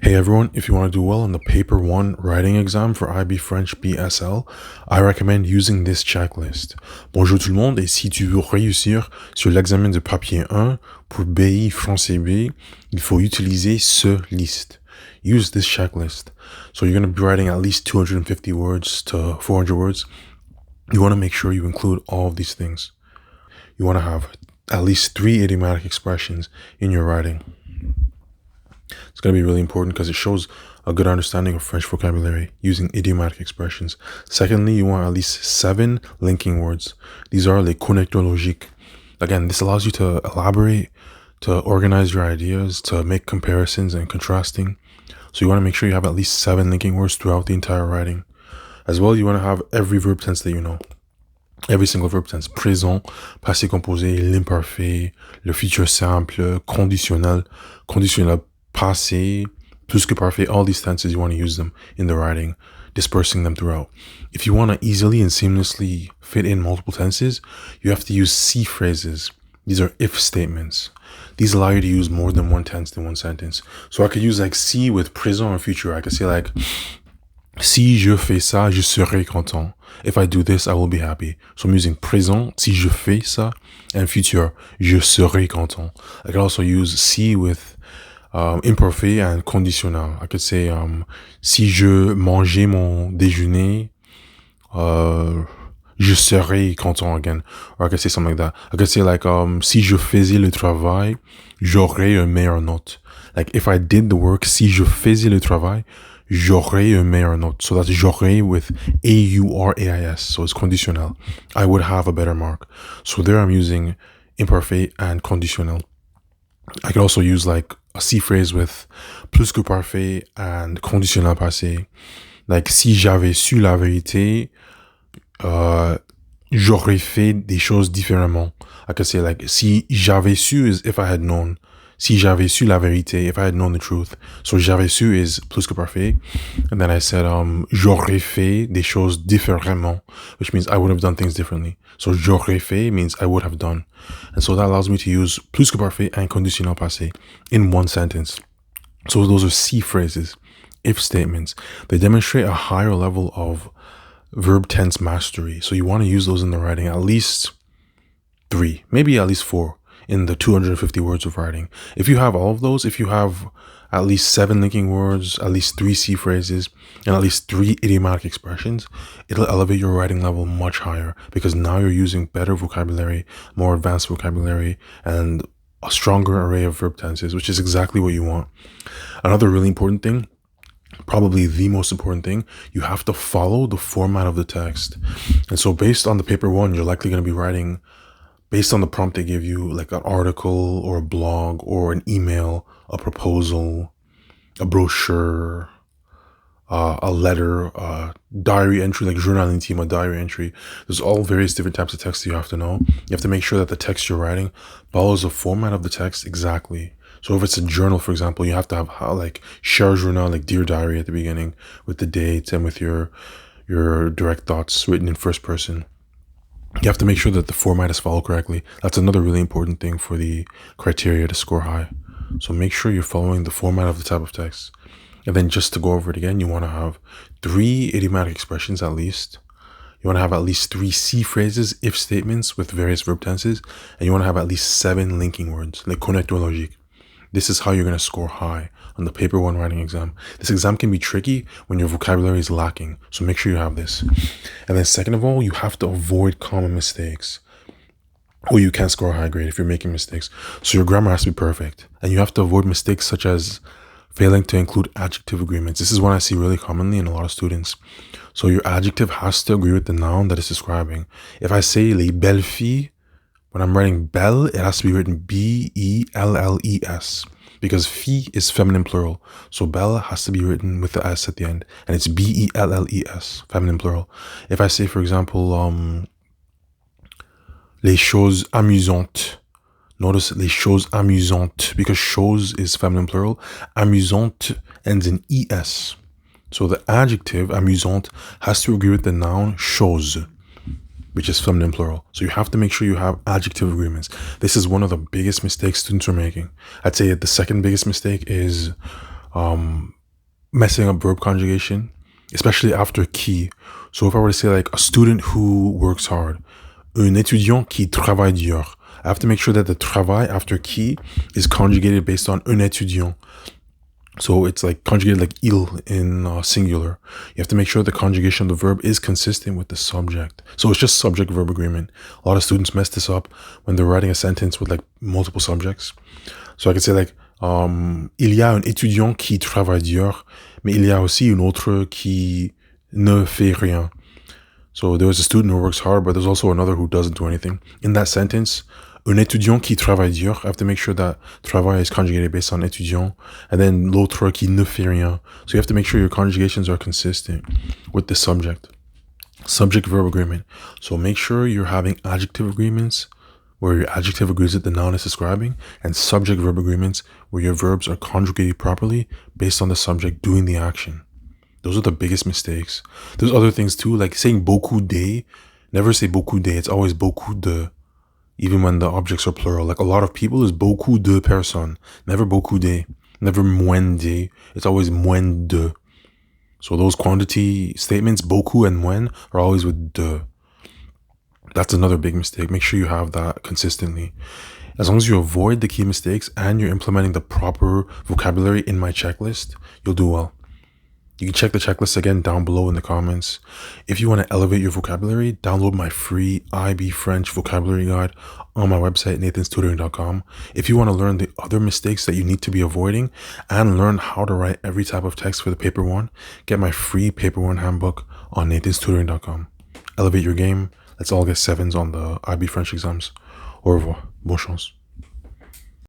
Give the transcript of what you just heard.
Hey everyone, if you want to do well on the paper 1 writing exam for IB French BSL, I recommend using this checklist. Bonjour tout le monde, et si tu veux réussir sur l'examen de papier 1 pour BI français B, il faut utiliser ce liste. Use this checklist. So you're going to be writing at least 250 words to 400 words. You want to make sure you include all of these things. You want to have at least 3 idiomatic expressions in your writing. It's going to be really important because it shows a good understanding of French vocabulary using idiomatic expressions. Secondly, you want at least 7 linking words. These are les connecteurs logiques. Again, this allows you to elaborate, to organize your ideas, to make comparisons and contrasting. So you want to make sure you have at least 7 linking words throughout the entire writing. As well, you want to have every verb tense that you know. Every single verb tense. Présent, passé composé, l'imparfait, le futur simple, conditionnel, conditionnel passé, plus que parfait, all these tenses, you want to use them in the writing, dispersing them throughout. If you want to easily and seamlessly fit in multiple tenses, you have to use si phrases. These are if statements. These allow you to use more than one tense in one sentence. So I could use like si with présent or future. I could say like, si je fais ça, je serai content. If I do this, I will be happy. So I'm using présent, si je fais ça, and future, je serai content. I could also use si with imparfait and conditionnel. I could say, si je mangeais mon déjeuner, je serais content again. Or I could say something like that. I could say like, si je faisais le travail, j'aurais une meilleure note. Like if I did the work, si je faisais le travail, j'aurais une meilleure note. So that's j'aurais with A-U-R-A-I-S. So it's conditionnel. I would have a better mark. So there I'm using imparfait and conditionnel. I could also use like a si phrase with plus que parfait and conditionnel passé. Like, si j'avais su la vérité, j'aurais fait des choses différemment. I could say like, si j'avais su is if I had known. Si j'avais su la vérité, if I had known the truth. So j'avais su is plus que parfait. And then I said, j'aurais fait des choses différemment, which means I would have done things differently. So j'aurais fait means I would have done. And so that allows me to use plus que parfait and conditionnel passé in one sentence. So those are si phrases, if statements. They demonstrate a higher level of verb tense mastery. So you want to use those in the writing, at least 3, maybe at least 4. In the 250 words of writing. If you have all of those, if you have at least 7 linking words, at least 3 si phrases, and at least 3 idiomatic expressions, it'll elevate your writing level much higher because now you're using better vocabulary, more advanced vocabulary, and a stronger array of verb tenses, which is exactly what you want. Another really important thing, probably the most important thing, you have to follow the format of the text. And so based on the paper 1, you're likely going to be writing based on the prompt they give you, like an article or a blog or an email, a proposal, a brochure, a letter, a diary entry, like journal intime, a diary entry. There's all various different types of text you have to know. You have to make sure that the text you're writing follows the format of the text exactly. So if it's a journal, for example, you have to have like cher journal, like dear diary at the beginning with the date and with your direct thoughts written in first person. You have to make sure that the format is followed correctly. That's another really important thing for the criteria to score high. So make sure you're following the format of the type of text. And then just to go over it again, you want to have 3 idiomatic expressions at least. You want to have at least 3 si phrases, if statements with various verb tenses. And you want to have at least 7 linking words, like connecteur logiques. This is how you're going to score high on the paper 1 writing exam. This exam can be tricky when your vocabulary is lacking. So make sure you have this. And then second of all, you have to avoid common mistakes. Or you can't score a high grade if you're making mistakes. So your grammar has to be perfect. And you have to avoid mistakes such as failing to include adjective agreements. This is one I see really commonly in a lot of students. So your adjective has to agree with the noun that it's describing. If I say les belles filles, when I'm writing belle, it has to be written B-E-L-L-E-S because fille is feminine plural. So belle has to be written with the S at the end and it's B-E-L-L-E-S, feminine plural. If I say, for example, les choses amusantes, notice les choses amusantes because chose is feminine plural. Amusante ends in ES. So the adjective amusante has to agree with the noun chose, which is feminine plural. So you have to make sure you have adjective agreements. This is one of the biggest mistakes students are making. I'd say the second biggest mistake is messing up verb conjugation, especially after qui. So if I were to say like a student who works hard, un étudiant qui travaille dur, I have to make sure that the travail after qui is conjugated based on un étudiant. So it's like conjugated like il in singular. You have to make sure the conjugation of the verb is consistent with the subject. So it's just subject-verb agreement. A lot of students mess this up when they're writing a sentence with like multiple subjects. So I could say like, il y a un étudiant qui travaille dur, mais il y a aussi une autre qui ne fait rien. So there was a student who works hard, but there's also another who doesn't do anything. In that sentence, un étudiant qui travaille dur, I have to make sure that travail is conjugated based on étudiant, and then l'autre qui ne fait rien. So you have to make sure your conjugations are consistent with the subject. Subject-verb agreement. So make sure you're having adjective agreements where your adjective agrees with the noun it's describing, and subject-verb agreements where your verbs are conjugated properly based on the subject doing the action. Those are the biggest mistakes. There's other things too, like saying beaucoup de. Never say beaucoup de. It's always beaucoup de, even when the objects are plural. Like a lot of people is beaucoup de personnes. Never beaucoup de. Never moins de. It's always moins de. So those quantity statements, beaucoup and moins, are always with de. That's another big mistake. Make sure you have that consistently. As long as you avoid the key mistakes and you're implementing the proper vocabulary in my checklist, you'll do well. You can check the checklist again down below in the comments. If you want to elevate your vocabulary, download my free IB French vocabulary guide on my website, nathanstutoring.com. If you want to learn the other mistakes that you need to be avoiding and learn how to write every type of text for the paper one, get my free paper one handbook on nathanstutoring.com. Elevate your game. Let's all get sevens on the IB French exams. Au revoir. Bonne chance.